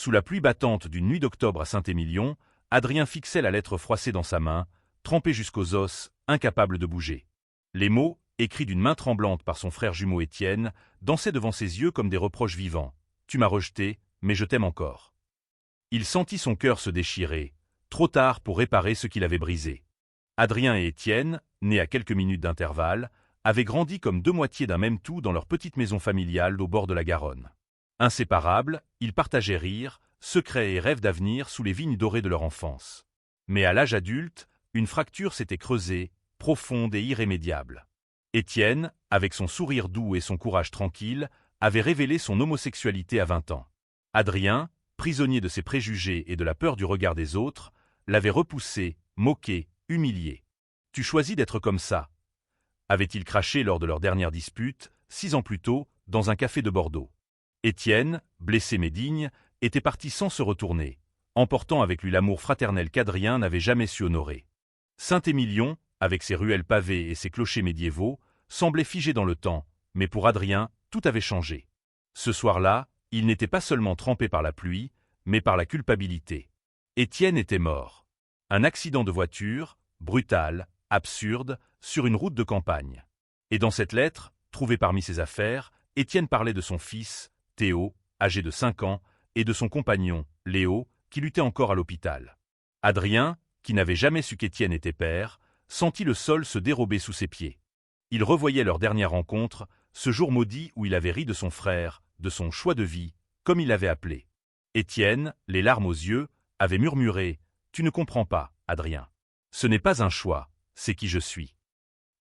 Sous la pluie battante d'une nuit d'octobre à Saint-Émilion, Adrien fixait la lettre froissée dans sa main, trempée jusqu'aux os, incapable de bouger. Les mots, écrits d'une main tremblante par son frère jumeau Étienne, dansaient devant ses yeux comme des reproches vivants. « Tu m'as rejeté, mais je t'aime encore. » Il sentit son cœur se déchirer, trop tard pour réparer ce qu'il avait brisé. Adrien et Étienne, nés à quelques minutes d'intervalle, avaient grandi comme deux moitiés d'un même tout dans leur petite maison familiale au bord de la Garonne. Inséparables, ils partageaient rires, secrets et rêves d'avenir sous les vignes dorées de leur enfance. Mais à l'âge adulte, une fracture s'était creusée, profonde et irrémédiable. Étienne, avec son sourire doux et son courage tranquille, avait révélé son homosexualité à 20 ans. Adrien, prisonnier de ses préjugés et de la peur du regard des autres, l'avait repoussé, moqué, humilié. « Tu choisis d'être comme ça », avait-il craché lors de leur dernière dispute, 6 ans plus tôt, dans un café de Bordeaux. Étienne, blessé mais digne, était parti sans se retourner, emportant avec lui l'amour fraternel qu'Adrien n'avait jamais su honorer. Saint-Émilion, avec ses ruelles pavées et ses clochers médiévaux, semblait figé dans le temps, mais pour Adrien, tout avait changé. Ce soir-là, il n'était pas seulement trempé par la pluie, mais par la culpabilité. Étienne était mort. Un accident de voiture, brutal, absurde, sur une route de campagne. Et dans cette lettre, trouvée parmi ses affaires, Étienne parlait de son fils, Théo, âgé de 5 ans, et de son compagnon, Léo, qui luttait encore à l'hôpital. Adrien, qui n'avait jamais su qu'Étienne était père, sentit le sol se dérober sous ses pieds. Il revoyait leur dernière rencontre, ce jour maudit où il avait ri de son frère, de son choix de vie, comme il l'avait appelé. Étienne, les larmes aux yeux, avait murmuré « Tu ne comprends pas, Adrien. Ce n'est pas un choix, c'est qui je suis. »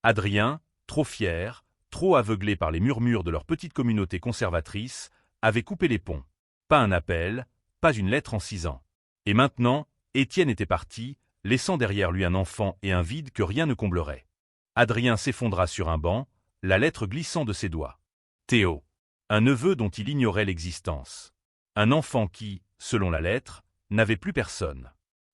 Adrien, trop fier, trop aveuglé par les murmures de leur petite communauté conservatrice, avait coupé les ponts. Pas un appel, pas une lettre en 6 ans. Et maintenant, Étienne était parti, laissant derrière lui un enfant et un vide que rien ne comblerait. Adrien s'effondra sur un banc, la lettre glissant de ses doigts. Théo. Un neveu dont il ignorait l'existence. Un enfant qui, selon la lettre, n'avait plus personne.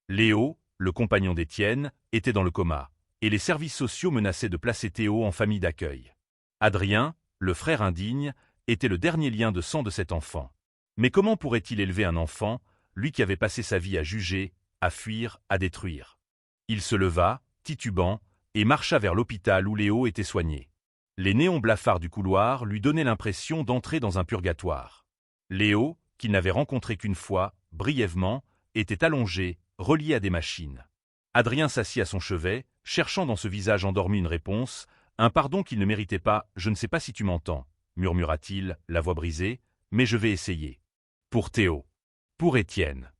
Léo, le compagnon d'Étienne, était dans le coma, et les services sociaux menaçaient de placer Théo en famille d'accueil. Adrien, le frère indigne, était le dernier lien de sang de cet enfant. Mais comment pourrait-il élever un enfant, lui qui avait passé sa vie à juger, à fuir, à détruire? Il se leva, titubant, et marcha vers l'hôpital où Léo était soigné. Les néons blafards du couloir lui donnaient l'impression d'entrer dans un purgatoire. Léo, qu'il n'avait rencontré qu'une fois, brièvement, était allongé, relié à des machines. Adrien s'assit à son chevet, cherchant dans ce visage endormi une réponse, un pardon qu'il ne méritait pas. « Je ne sais pas si tu m'entends », murmura-t-il, la voix brisée, « mais je vais essayer. » Pour Théo. Pour Étienne.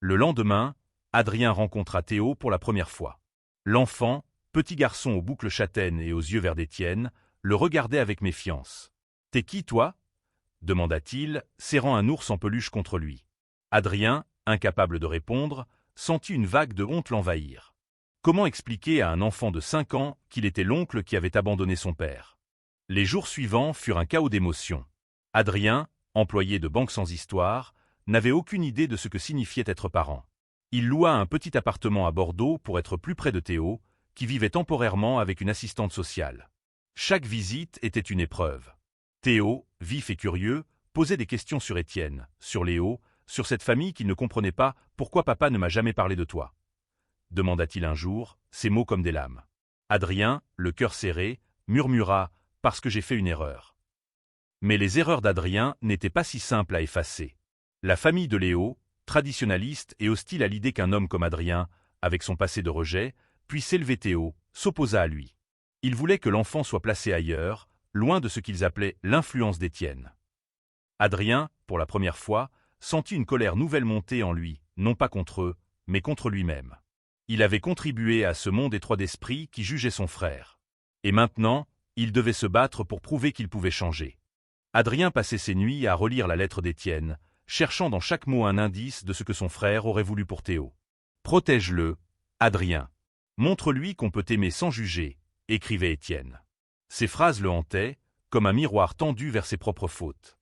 Le lendemain, Adrien rencontra Théo pour la première fois. L'enfant, petit garçon aux boucles châtaines et aux yeux verts d'Étienne, le regardait avec méfiance. « T'es qui, toi » demanda-t-il, serrant un ours en peluche contre lui. Adrien, incapable de répondre, sentit une vague de honte l'envahir. Comment expliquer à un enfant de 5 ans qu'il était l'oncle qui avait abandonné son père? Les jours suivants furent un chaos d'émotions. Adrien, employé de Banque sans histoire, n'avait aucune idée de ce que signifiait être parent. Il loua un petit appartement à Bordeaux pour être plus près de Théo, qui vivait temporairement avec une assistante sociale. Chaque visite était une épreuve. Théo, vif et curieux, posait des questions sur Étienne, sur Léo, sur cette famille qu'il ne comprenait pas. « Pourquoi papa ne m'a jamais parlé de toi ?» demanda-t-il un jour, ses mots comme des lames. Adrien, le cœur serré, murmura « Parce que j'ai fait une erreur. » Mais les erreurs d'Adrien n'étaient pas si simples à effacer. La famille de Léo, traditionnaliste et hostile à l'idée qu'un homme comme Adrien, avec son passé de rejet, puisse élever Théo, s'opposa à lui. Il voulait que l'enfant soit placé ailleurs, loin de ce qu'ils appelaient l'influence d'Étienne. Adrien, pour la première fois, sentit une colère nouvelle monter en lui, non pas contre eux, mais contre lui-même. Il avait contribué à ce monde étroit d'esprit qui jugeait son frère. Et maintenant, il devait se battre pour prouver qu'il pouvait changer. Adrien passait ses nuits à relire la lettre d'Étienne, cherchant dans chaque mot un indice de ce que son frère aurait voulu pour Théo. « Protège-le, Adrien. Montre-lui qu'on peut aimer sans juger », écrivait Étienne. Ces phrases le hantaient, comme un miroir tendu vers ses propres fautes.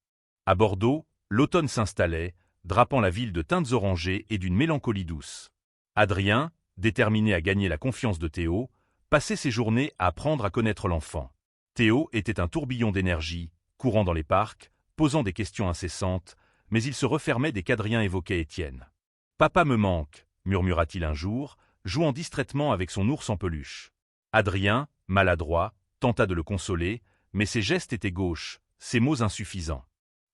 À Bordeaux, l'automne s'installait, drapant la ville de teintes orangées et d'une mélancolie douce. Adrien, déterminé à gagner la confiance de Théo, passait ses journées à apprendre à connaître l'enfant. Théo était un tourbillon d'énergie, courant dans les parcs, posant des questions incessantes, mais il se refermait dès qu'Adrien évoquait Étienne. « Papa me manque », murmura-t-il un jour, jouant distraitement avec son ours en peluche. Adrien, maladroit, tenta de le consoler, mais ses gestes étaient gauches, ses mots insuffisants.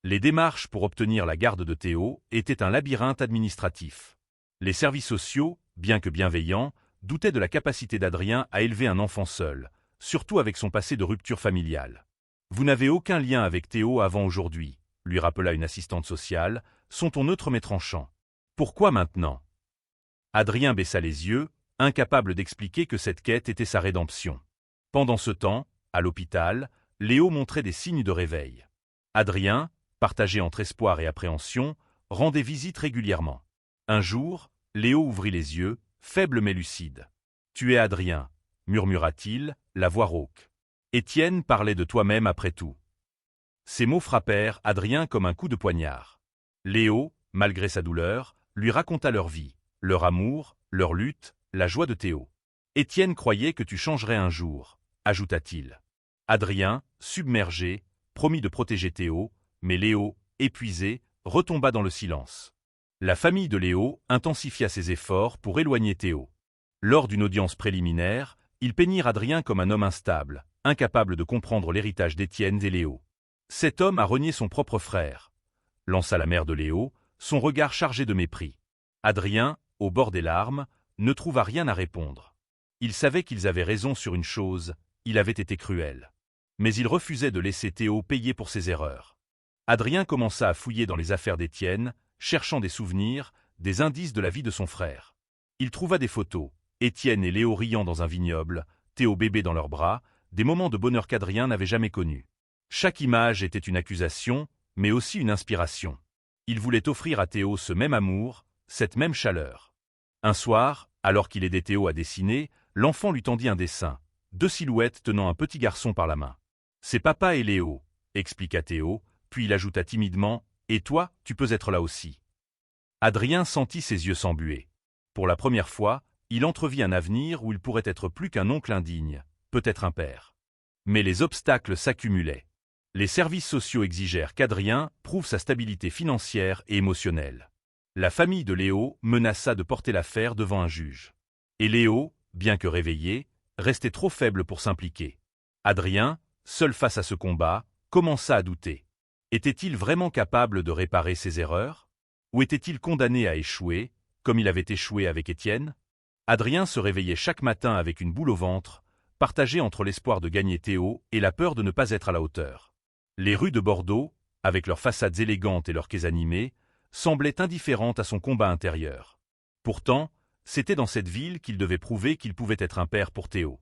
Les démarches pour obtenir la garde de Théo étaient un labyrinthe administratif. Les services sociaux, bien que bienveillants, doutaient de la capacité d'Adrien à élever un enfant seul, surtout avec son passé de rupture familiale. « Vous n'avez aucun lien avec Théo avant aujourd'hui », lui rappela une assistante sociale, son ton neutre mais tranchant. « Pourquoi maintenant ?» Adrien baissa les yeux, incapable d'expliquer que cette quête était sa rédemption. Pendant ce temps, à l'hôpital, Léo montrait des signes de réveil. Adrien, partagé entre espoir et appréhension, rendait visite régulièrement. Un jour, Léo ouvrit les yeux, faible mais lucide. « Tu es Adrien », murmura-t-il, la voix rauque. « Étienne parlait de toi-même après tout. » Ces mots frappèrent Adrien comme un coup de poignard. Léo, malgré sa douleur, lui raconta leur vie, leur amour, leur lutte, la joie de Théo. « Étienne croyait que tu changerais un jour », ajouta-t-il. Adrien, submergé, promit de protéger Théo, mais Léo, épuisé, retomba dans le silence. La famille de Léo intensifia ses efforts pour éloigner Théo. Lors d'une audience préliminaire, ils peignirent Adrien comme un homme instable, incapable de comprendre l'héritage d'Étienne et Léo. « Cet homme a renié son propre frère », lança la mère de Léo, son regard chargé de mépris. Adrien, au bord des larmes, ne trouva rien à répondre. Il savait qu'ils avaient raison sur une chose, il avait été cruel. Mais il refusait de laisser Théo payer pour ses erreurs. Adrien commença à fouiller dans les affaires d'Étienne, cherchant des souvenirs, des indices de la vie de son frère. Il trouva des photos, Étienne et Léo riant dans un vignoble, Théo bébé dans leurs bras, des moments de bonheur qu'Adrien n'avait jamais connus. Chaque image était une accusation, mais aussi une inspiration. Il voulait offrir à Théo ce même amour, cette même chaleur. Un soir, alors qu'il aidait Théo à dessiner, l'enfant lui tendit un dessin, 2 silhouettes tenant un petit garçon par la main. « C'est papa et Léo », expliqua Théo, puis il ajouta timidement « Et toi, tu peux être là aussi ». Adrien sentit ses yeux s'embuer. Pour la première fois, il entrevit un avenir où il pourrait être plus qu'un oncle indigne, peut-être un père. Mais les obstacles s'accumulaient. Les services sociaux exigèrent qu'Adrien prouve sa stabilité financière et émotionnelle. La famille de Léo menaça de porter l'affaire devant un juge. Et Léo, bien que réveillé, restait trop faible pour s'impliquer. Adrien, seul face à ce combat, commença à douter. Était-il vraiment capable de réparer ses erreurs? Ou était-il condamné à échouer, comme il avait échoué avec Étienne? Adrien se réveillait chaque matin avec une boule au ventre, partagée entre l'espoir de gagner Théo et la peur de ne pas être à la hauteur. Les rues de Bordeaux, avec leurs façades élégantes et leurs quais animés, semblaient indifférentes à son combat intérieur. Pourtant, c'était dans cette ville qu'il devait prouver qu'il pouvait être un père pour Théo.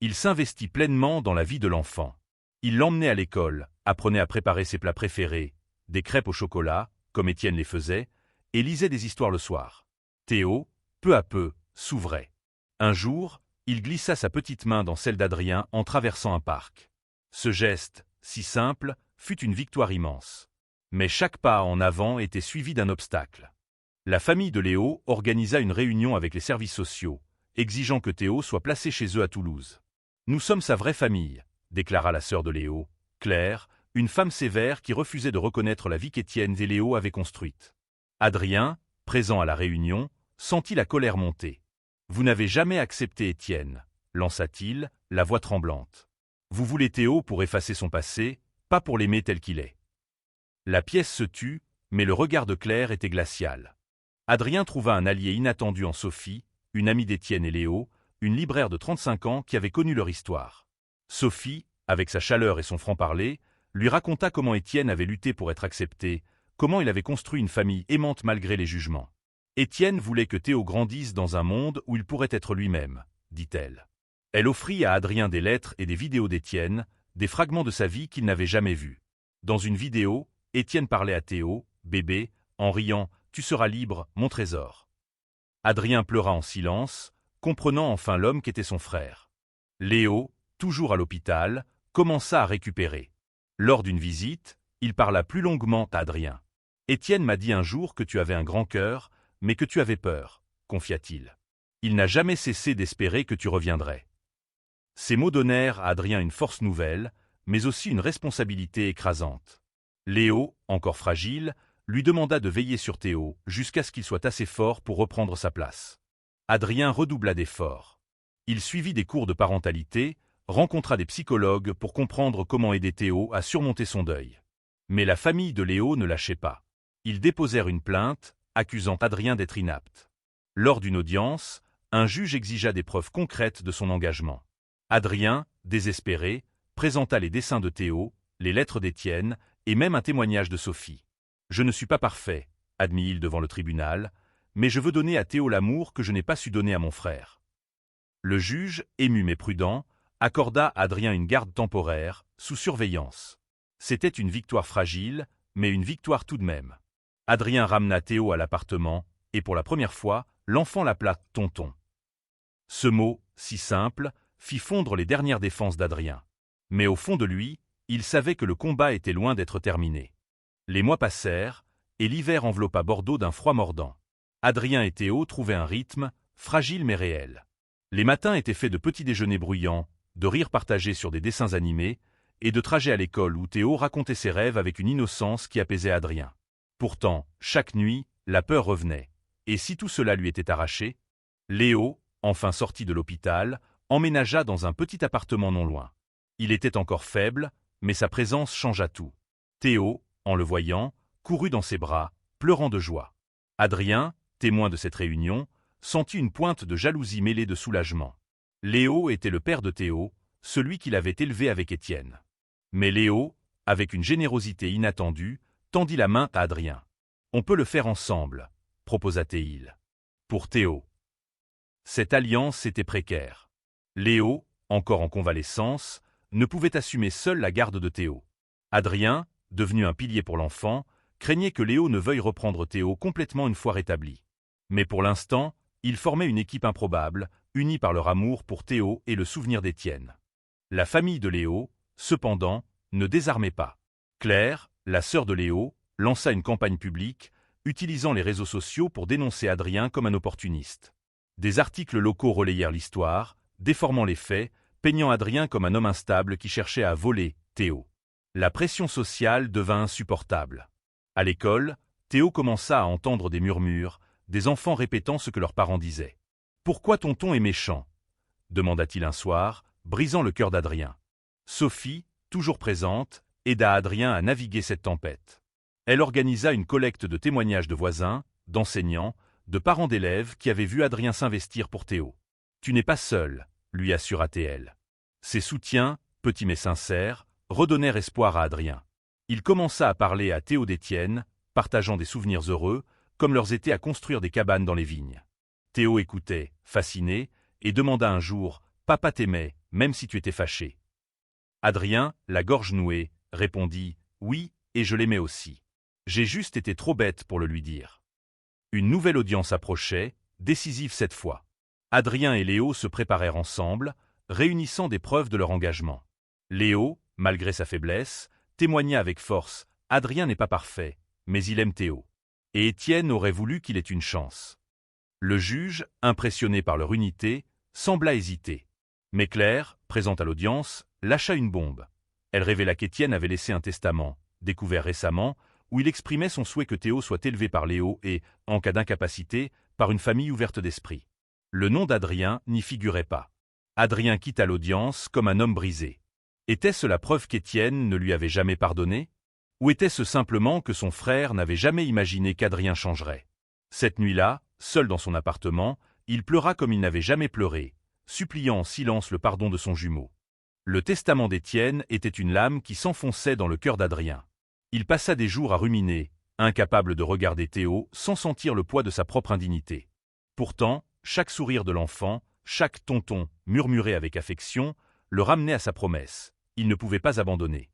Il s'investit pleinement dans la vie de l'enfant. Il l'emmenait à l'école, apprenait à préparer ses plats préférés, des crêpes au chocolat, comme Étienne les faisait, et lisait des histoires le soir. Théo, peu à peu, s'ouvrait. Un jour, il glissa sa petite main dans celle d'Adrien en traversant un parc. Ce geste, si simple, fut une victoire immense. Mais chaque pas en avant était suivi d'un obstacle. La famille de Léo organisa une réunion avec les services sociaux, exigeant que Théo soit placé chez eux à Toulouse. « Nous sommes sa vraie famille », déclara la sœur de Léo, Claire, une femme sévère qui refusait de reconnaître la vie qu'Étienne et Léo avaient construite. Adrien, présent à la réunion, sentit la colère monter. « Vous n'avez jamais accepté Étienne », lança-t-il, la voix tremblante. « Vous voulez Théo pour effacer son passé, pas pour l'aimer tel qu'il est. » La pièce se tut, mais le regard de Claire était glacial. Adrien trouva un allié inattendu en Sophie, une amie d'Étienne et Léo, une libraire de 35 ans qui avait connu leur histoire. Sophie, avec sa chaleur et son franc-parler, lui raconta comment Étienne avait lutté pour être accepté, comment il avait construit une famille aimante malgré les jugements. Étienne voulait que Théo grandisse dans un monde où il pourrait être lui-même, dit-elle. Elle offrit à Adrien des lettres et des vidéos d'Étienne, des fragments de sa vie qu'il n'avait jamais vus. Dans une vidéo, Étienne parlait à Théo, bébé, en riant « Tu seras libre, mon trésor ». Adrien pleura en silence, comprenant enfin l'homme qu'était son frère. Léo, toujours à l'hôpital, commença à récupérer. Lors d'une visite, il parla plus longuement à Adrien. « Étienne m'a dit un jour que tu avais un grand cœur, mais que tu avais peur, » confia-t-il. « Il n'a jamais cessé d'espérer que tu reviendrais. » Ces mots donnèrent à Adrien une force nouvelle, mais aussi une responsabilité écrasante. Léo, encore fragile, lui demanda de veiller sur Théo jusqu'à ce qu'il soit assez fort pour reprendre sa place. Adrien redoubla d'efforts. Il suivit des cours de parentalité, rencontra des psychologues pour comprendre comment aider Théo à surmonter son deuil. Mais la famille de Léo ne lâchait pas. Ils déposèrent une plainte, accusant Adrien d'être inapte. Lors d'une audience, un juge exigea des preuves concrètes de son engagement. Adrien, désespéré, présenta les dessins de Théo, les lettres d'Étienne et même un témoignage de Sophie. « Je ne suis pas parfait », admit-il devant le tribunal, « mais je veux donner à Théo l'amour que je n'ai pas su donner à mon frère. » Le juge, ému mais prudent, accorda à Adrien une garde temporaire, sous surveillance. C'était une victoire fragile, mais une victoire tout de même. Adrien ramena Théo à l'appartement, et pour la première fois, l'enfant l'appela « tonton ». Ce mot, si simple, fit fondre les dernières défenses d'Adrien. Mais au fond de lui, il savait que le combat était loin d'être terminé. Les mois passèrent, et l'hiver enveloppa Bordeaux d'un froid mordant. Adrien et Théo trouvaient un rythme, fragile mais réel. Les matins étaient faits de petits déjeuners bruyants, de rires partagés sur des dessins animés, et de trajets à l'école où Théo racontait ses rêves avec une innocence qui apaisait Adrien. Pourtant, chaque nuit, la peur revenait. Et si tout cela lui était arraché? Léo, enfin sorti de l'hôpital, emménagea dans un petit appartement non loin. Il était encore faible, mais sa présence changea tout. Théo, en le voyant, courut dans ses bras, pleurant de joie. Adrien, témoin de cette réunion, sentit une pointe de jalousie mêlée de soulagement. Léo était le père de Théo, celui qu'il avait élevé avec Étienne. Mais Léo, avec une générosité inattendue, tendit la main à Adrien. « On peut le faire ensemble », proposa-t-il. Pour Théo. Cette alliance était précaire. Léo, encore en convalescence, ne pouvait assumer seul la garde de Théo. Adrien, devenu un pilier pour l'enfant, craignait que Léo ne veuille reprendre Théo complètement une fois rétabli. Mais pour l'instant, ils formaient une équipe improbable, unie par leur amour pour Théo et le souvenir d'Étienne. La famille de Léo, cependant, ne désarmait pas. Claire, la sœur de Léo, lança une campagne publique, utilisant les réseaux sociaux pour dénoncer Adrien comme un opportuniste. Des articles locaux relayèrent l'histoire, déformant les faits, peignant Adrien comme un homme instable qui cherchait à voler Théo. La pression sociale devint insupportable. À l'école, Théo commença à entendre des murmures, des enfants répétant ce que leurs parents disaient. « Pourquoi tonton est méchant ?» demanda-t-il un soir, brisant le cœur d'Adrien. Sophie, toujours présente, aida Adrien à naviguer cette tempête. Elle organisa une collecte de témoignages de voisins, d'enseignants, de parents d'élèves qui avaient vu Adrien s'investir pour Théo. « Tu n'es pas seul », lui assura-t-elle. Ses soutiens, petits mais sincères, redonnèrent espoir à Adrien. Il commença à parler à Théo d'Étienne, partageant des souvenirs heureux, comme leurs étaient à construire des cabanes dans les vignes. Théo écoutait, fasciné, et demanda un jour « Papa t'aimait, même si tu étais fâché ». Adrien, la gorge nouée, répondit « Oui, et je l'aimais aussi. J'ai juste été trop bête pour le lui dire ». Une nouvelle audience approchait, décisive cette fois. Adrien et Léo se préparèrent ensemble, réunissant des preuves de leur engagement. Léo, malgré sa faiblesse, témoigna avec force « Adrien n'est pas parfait, mais il aime Théo. » Et Étienne aurait voulu qu'il ait une chance. Le juge, impressionné par leur unité, sembla hésiter. Mais Claire, présente à l'audience, lâcha une bombe. Elle révéla qu'Étienne avait laissé un testament, découvert récemment, où il exprimait son souhait que Théo soit élevé par Léo et, en cas d'incapacité, par une famille ouverte d'esprit. Le nom d'Adrien n'y figurait pas. Adrien quitta l'audience comme un homme brisé. Était-ce la preuve qu'Étienne ne lui avait jamais pardonné? Ou était-ce simplement que son frère n'avait jamais imaginé qu'Adrien changerait? Cette nuit-là, seul dans son appartement, il pleura comme il n'avait jamais pleuré, suppliant en silence le pardon de son jumeau. Le testament d'Étienne était une lame qui s'enfonçait dans le cœur d'Adrien. Il passa des jours à ruminer, incapable de regarder Théo sans sentir le poids de sa propre indignité. Pourtant, chaque sourire de l'enfant, chaque tonton, murmuré avec affection, le ramenait à sa promesse. Il ne pouvait pas abandonner.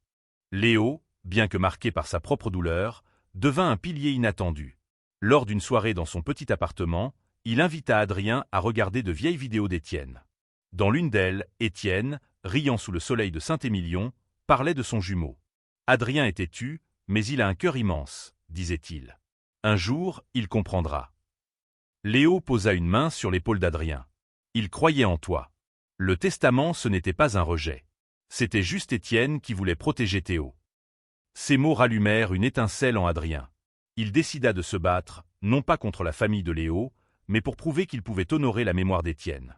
Léo, bien que marqué par sa propre douleur, devint un pilier inattendu. Lors d'une soirée dans son petit appartement, il invita Adrien à regarder de vieilles vidéos d'Étienne. Dans l'une d'elles, Étienne, riant sous le soleil de Saint-Émilion, parlait de son jumeau. Adrien est têtu, mais il a un cœur immense, disait-il. Un jour, il comprendra. Léo posa une main sur l'épaule d'Adrien. Il croyait en toi. Le testament, ce n'était pas un rejet. C'était juste Étienne qui voulait protéger Théo. Ces mots rallumèrent une étincelle en Adrien. Il décida de se battre, non pas contre la famille de Léo, mais pour prouver qu'il pouvait honorer la mémoire d'Étienne.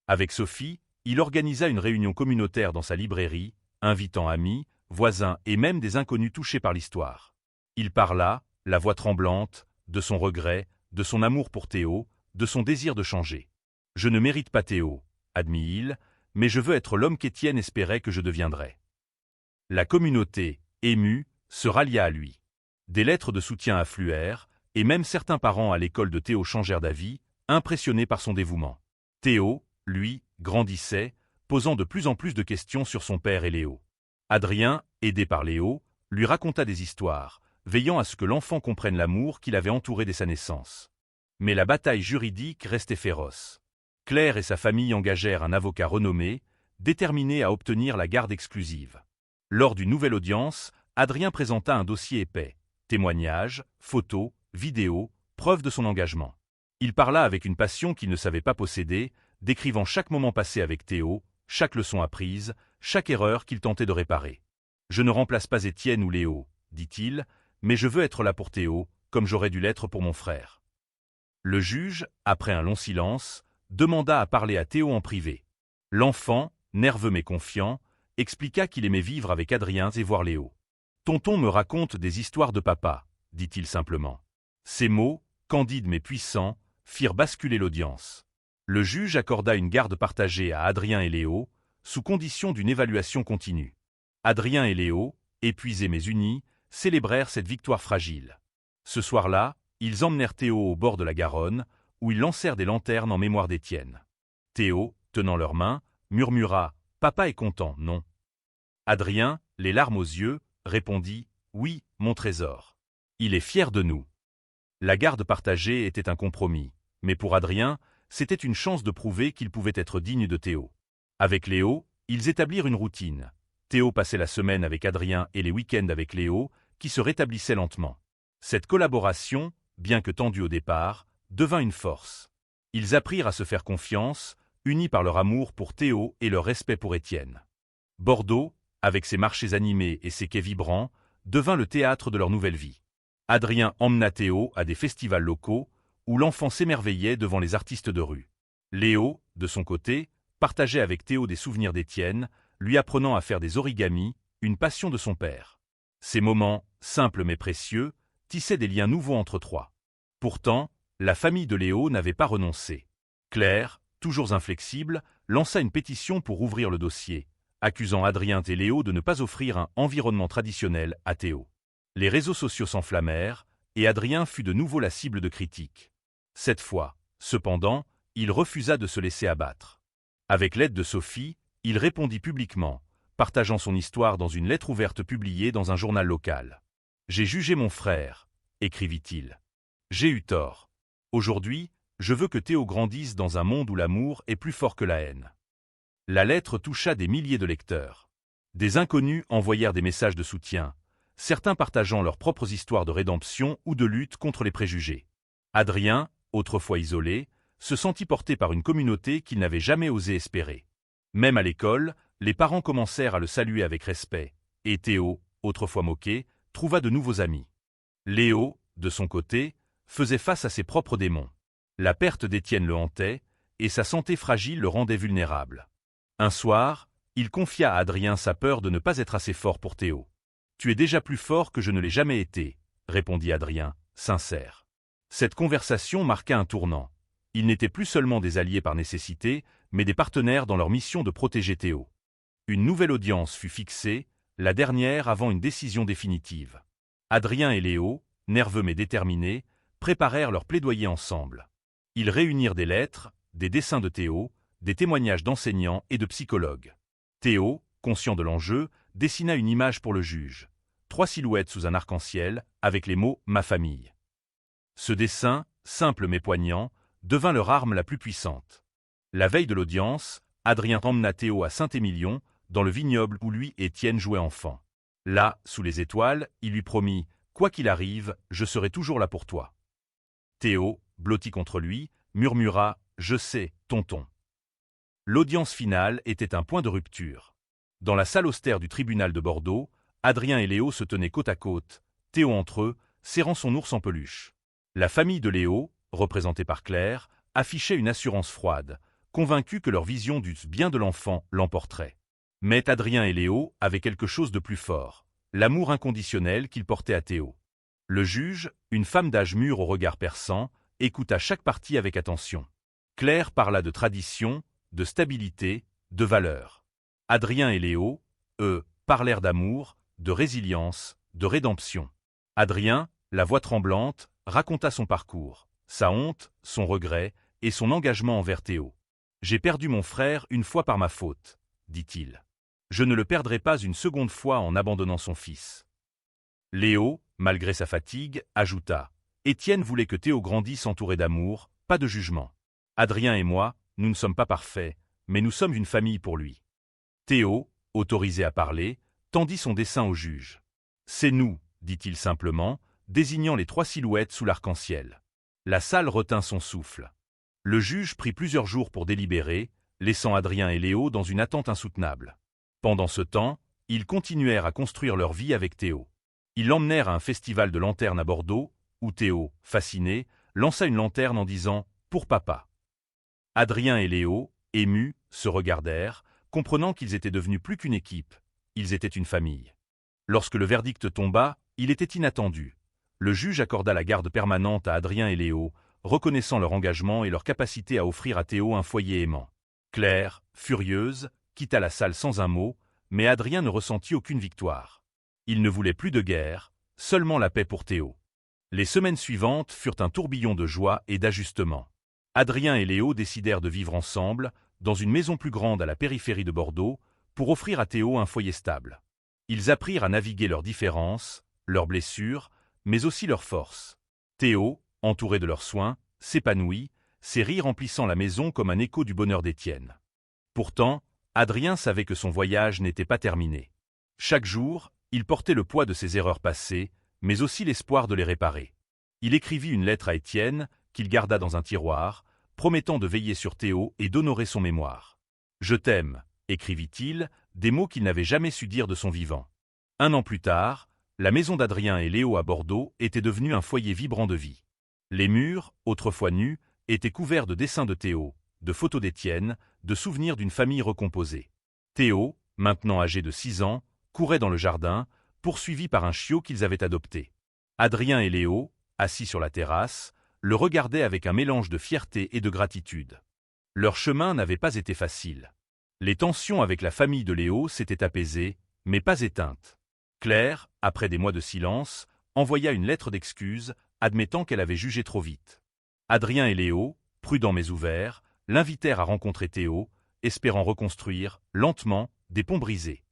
Avec Sophie, il organisa une réunion communautaire dans sa librairie, invitant amis, voisins et même des inconnus touchés par l'histoire. Il parla, la voix tremblante, de son regret, de son amour pour Théo, de son désir de changer. « Je ne mérite pas Théo, admit-il, mais je veux être l'homme qu'Étienne espérait que je deviendrais. » La communauté, émue, se rallia à lui. Des lettres de soutien affluèrent, et même certains parents à l'école de Théo changèrent d'avis, impressionnés par son dévouement. Théo, lui, grandissait, posant de plus en plus de questions sur son père et Léo. Adrien, aidé par Léo, lui raconta des histoires, veillant à ce que l'enfant comprenne l'amour qui l'avait entouré dès sa naissance. Mais la bataille juridique restait féroce. Claire et sa famille engagèrent un avocat renommé, déterminé à obtenir la garde exclusive. Lors d'une nouvelle audience, Adrien présenta un dossier épais, témoignages, photos, vidéos, preuves de son engagement. Il parla avec une passion qu'il ne savait pas posséder, décrivant chaque moment passé avec Théo, chaque leçon apprise, chaque erreur qu'il tentait de réparer. « Je ne remplace pas Étienne ou Léo, dit-il, mais je veux être là pour Théo, comme j'aurais dû l'être pour mon frère. » Le juge, après un long silence, demanda à parler à Théo en privé. L'enfant, nerveux mais confiant, expliqua qu'il aimait vivre avec Adrien et voir Léo. « Tonton me raconte des histoires de papa, » dit-il simplement. Ces mots, candides mais puissants, firent basculer l'audience. Le juge accorda une garde partagée à Adrien et Léo, sous condition d'une évaluation continue. Adrien et Léo, épuisés mais unis, célébrèrent cette victoire fragile. Ce soir-là, ils emmenèrent Théo au bord de la Garonne, où ils lancèrent des lanternes en mémoire d'Étienne. Théo, tenant leurs mains, murmura « Papa est content, non ?» Adrien, les larmes aux yeux, répondit « Oui, mon trésor. Il est fier de nous. » La garde partagée était un compromis, mais pour Adrien, c'était une chance de prouver qu'il pouvait être digne de Théo. Avec Léo, ils établirent une routine. Théo passait la semaine avec Adrien et les week-ends avec Léo, qui se rétablissait lentement. Cette collaboration, bien que tendue au départ, devint une force. Ils apprirent à se faire confiance, unis par leur amour pour Théo et leur respect pour Étienne. Bordeaux, avec ses marchés animés et ses quais vibrants, devint le théâtre de leur nouvelle vie. Adrien emmena Théo à des festivals locaux, où l'enfant s'émerveillait devant les artistes de rue. Léo, de son côté, partageait avec Théo des souvenirs d'Étienne, lui apprenant à faire des origamis, une passion de son père. Ces moments, simples mais précieux, tissaient des liens nouveaux entre trois. Pourtant, la famille de Léo n'avait pas renoncé. Claire, toujours inflexible, lança une pétition pour ouvrir le dossier, accusant Adrien et Léo de ne pas offrir un environnement traditionnel à Théo. Les réseaux sociaux s'enflammèrent, et Adrien fut de nouveau la cible de critiques. Cette fois, cependant, il refusa de se laisser abattre. Avec l'aide de Sophie, il répondit publiquement, partageant son histoire dans une lettre ouverte publiée dans un journal local. « J'ai jugé mon frère, » écrivit-il. « J'ai eu tort. Aujourd'hui, je veux que Théo grandisse dans un monde où l'amour est plus fort que la haine. » La lettre toucha des milliers de lecteurs. Des inconnus envoyèrent des messages de soutien, certains partageant leurs propres histoires de rédemption ou de lutte contre les préjugés. Adrien, autrefois isolé, se sentit porté par une communauté qu'il n'avait jamais osé espérer. Même à l'école, les parents commencèrent à le saluer avec respect, et Théo, autrefois moqué, trouva de nouveaux amis. Léo, de son côté, faisait face à ses propres démons. La perte d'Étienne le hantait, et sa santé fragile le rendait vulnérable. Un soir, il confia à Adrien sa peur de ne pas être assez fort pour Théo. « Tu es déjà plus fort que je ne l'ai jamais été, » répondit Adrien, sincère. Cette conversation marqua un tournant. Ils n'étaient plus seulement des alliés par nécessité, mais des partenaires dans leur mission de protéger Théo. Une nouvelle audience fut fixée, la dernière avant une décision définitive. Adrien et Léo, nerveux mais déterminés, préparèrent leur plaidoyer ensemble. Ils réunirent des lettres, des dessins de Théo, des témoignages d'enseignants et de psychologues. Théo, conscient de l'enjeu, dessina une image pour le juge. 3 silhouettes sous un arc-en-ciel, avec les mots « Ma famille ». Ce dessin, simple mais poignant, devint leur arme la plus puissante. La veille de l'audience, Adrien emmena Théo à Saint-Émilion, dans le vignoble où lui et Étienne jouaient enfant. Là, sous les étoiles, il lui promit « Quoi qu'il arrive, je serai toujours là pour toi ». Théo, blotti contre lui, murmura « Je sais, tonton ». L'audience finale était un point de rupture. Dans la salle austère du tribunal de Bordeaux, Adrien et Léo se tenaient côte à côte, Théo entre eux, serrant son ours en peluche. La famille de Léo, représentée par Claire, affichait une assurance froide, convaincue que leur vision du bien de l'enfant l'emporterait. Mais Adrien et Léo avaient quelque chose de plus fort, l'amour inconditionnel qu'ils portaient à Théo. Le juge, une femme d'âge mûr au regard perçant, écouta chaque partie avec attention. Claire parla de tradition, de stabilité, de valeurs. Adrien et Léo, eux, parlèrent d'amour, de résilience, de rédemption. Adrien, la voix tremblante, raconta son parcours, sa honte, son regret et son engagement envers Théo. « J'ai perdu mon frère une fois par ma faute, dit-il. Je ne le perdrai pas une seconde fois en abandonnant son fils. » Léo, malgré sa fatigue, ajouta « Étienne voulait que Théo grandisse entouré d'amour, pas de jugement. Adrien et moi, nous ne sommes pas parfaits, mais nous sommes une famille pour lui. » Théo, autorisé à parler, tendit son dessein au juge. « C'est nous, dit-il simplement, désignant les 3 silhouettes sous l'arc-en-ciel. » La salle retint son souffle. Le juge prit plusieurs jours pour délibérer, laissant Adrien et Léo dans une attente insoutenable. Pendant ce temps, ils continuèrent à construire leur vie avec Théo. Ils l'emmenèrent à un festival de lanternes à Bordeaux, où Théo, fasciné, lança une lanterne en disant « Pour papa ». Adrien et Léo, émus, se regardèrent, comprenant qu'ils étaient devenus plus qu'une équipe, ils étaient une famille. Lorsque le verdict tomba, il était inattendu. Le juge accorda la garde permanente à Adrien et Léo, reconnaissant leur engagement et leur capacité à offrir à Théo un foyer aimant. Claire, furieuse, quitta la salle sans un mot, mais Adrien ne ressentit aucune victoire. Il ne voulait plus de guerre, seulement la paix pour Théo. Les semaines suivantes furent un tourbillon de joie et d'ajustement. Adrien et Léo décidèrent de vivre ensemble, dans une maison plus grande à la périphérie de Bordeaux, pour offrir à Théo un foyer stable. Ils apprirent à naviguer leurs différences, leurs blessures, mais aussi leurs forces. Théo, entouré de leurs soins, s'épanouit, ses rires remplissant la maison comme un écho du bonheur d'Étienne. Pourtant, Adrien savait que son voyage n'était pas terminé. Chaque jour, il portait le poids de ses erreurs passées, mais aussi l'espoir de les réparer. Il écrivit une lettre à Étienne, qu'il garda dans un tiroir, promettant de veiller sur Théo et d'honorer son mémoire. « Je t'aime », écrivit-il, des mots qu'il n'avait jamais su dire de son vivant. 1 an plus tard, la maison d'Adrien et Léo à Bordeaux était devenue un foyer vibrant de vie. Les murs, autrefois nus, étaient couverts de dessins de Théo, de photos d'Étienne, de souvenirs d'une famille recomposée. Théo, maintenant âgé de 6 ans, courait dans le jardin, poursuivi par un chiot qu'ils avaient adopté. Adrien et Léo, assis sur la terrasse, le regardaient avec un mélange de fierté et de gratitude. Leur chemin n'avait pas été facile. Les tensions avec la famille de Léo s'étaient apaisées, mais pas éteintes. Claire, après des mois de silence, envoya une lettre d'excuse, admettant qu'elle avait jugé trop vite. Adrien et Léo, prudents mais ouverts, l'invitèrent à rencontrer Théo, espérant reconstruire, lentement, des ponts brisés.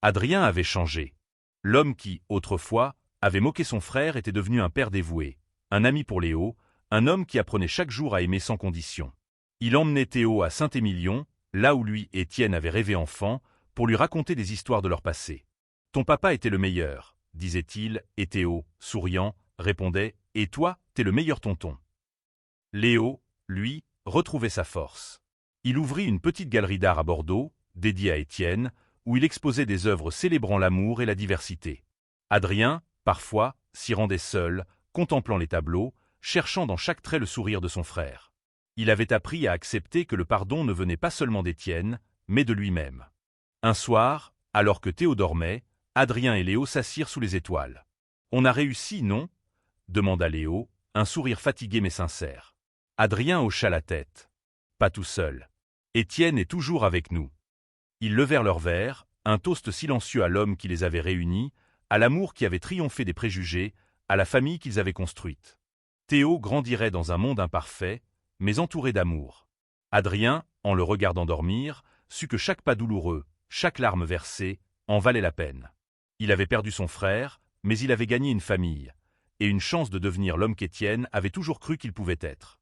Adrien avait changé. L'homme qui, autrefois, avait moqué son frère était devenu un père dévoué, un ami pour Léo, un homme qui apprenait chaque jour à aimer sans condition. Il emmenait Théo à Saint-Émilion, là où lui, Étienne, avait rêvé enfant, pour lui raconter des histoires de leur passé. « Ton papa était le meilleur », disait-il, et Théo, souriant, répondait « Et toi, t'es le meilleur tonton ». Léo, lui, retrouvait sa force. Il ouvrit une petite galerie d'art à Bordeaux, dédiée à Étienne, où il exposait des œuvres célébrant l'amour et la diversité. Adrien, parfois, s'y rendait seul, contemplant les tableaux, cherchant dans chaque trait le sourire de son frère. Il avait appris à accepter que le pardon ne venait pas seulement d'Étienne, mais de lui-même. Un soir, alors que Théo dormait, Adrien et Léo s'assirent sous les étoiles. « On a réussi, non » demanda Léo, un sourire fatigué mais sincère. Adrien hocha la tête. « Pas tout seul. Étienne est toujours avec nous. » Ils levèrent leurs verres, un toast silencieux à l'homme qui les avait réunis, à l'amour qui avait triomphé des préjugés, à la famille qu'ils avaient construite. Théo grandirait dans un monde imparfait, mais entouré d'amour. Adrien, en le regardant dormir, sut que chaque pas douloureux, chaque larme versée, en valait la peine. Il avait perdu son frère, mais il avait gagné une famille, et une chance de devenir l'homme qu'Étienne avait toujours cru qu'il pouvait être.